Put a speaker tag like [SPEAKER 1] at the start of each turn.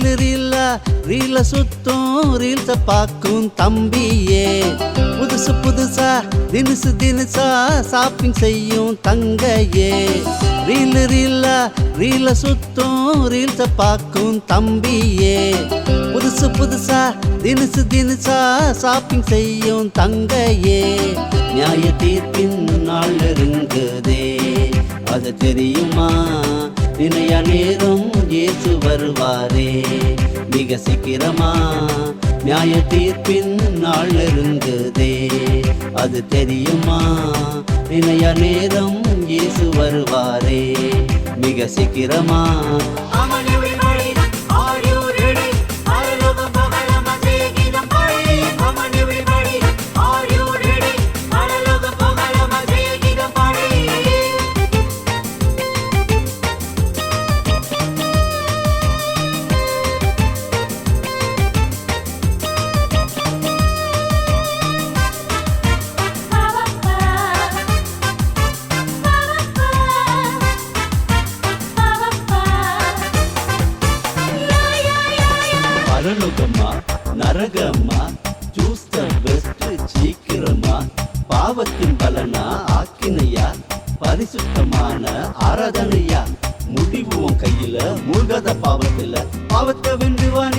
[SPEAKER 1] ரீல சுத்தும் ரீல்ஸ பார்க்கும் தம்பியே, புதுசு புதுசா தினுசா ஷாப்பிங் செய்யும் தங்கையே. ரீல சுத்தும் ரீல்ஸ பார்க்கும் தம்பியே, புதுசு புதுசா தினுசா ஷாப்பிங் செய்யும் தங்கையே. நியாய தீர்ப்பின் நாள் நெருங்குதே, அது தெரியுமா? நினையா நேரம் இயேசு வருவாரே மிக சீக்கிரமா. நியாய தீர்ப்பின் நாள் நெருங்குதே, அது தெரியுமா? நினையா நேரம் இயேசு வருவாரே மிக சீக்கிரமா. பரலோகமா நரகமா, சூஸ் த பெஸ்ட் சீக்கிரமா. பாவத்தின் பலனா ஆக்கினையா, பரிசுத்தமான ஆராதனையா. முடிவு உன் கையில, மூழ்காத பாவத்துல பாவத்தை வென்றுவான்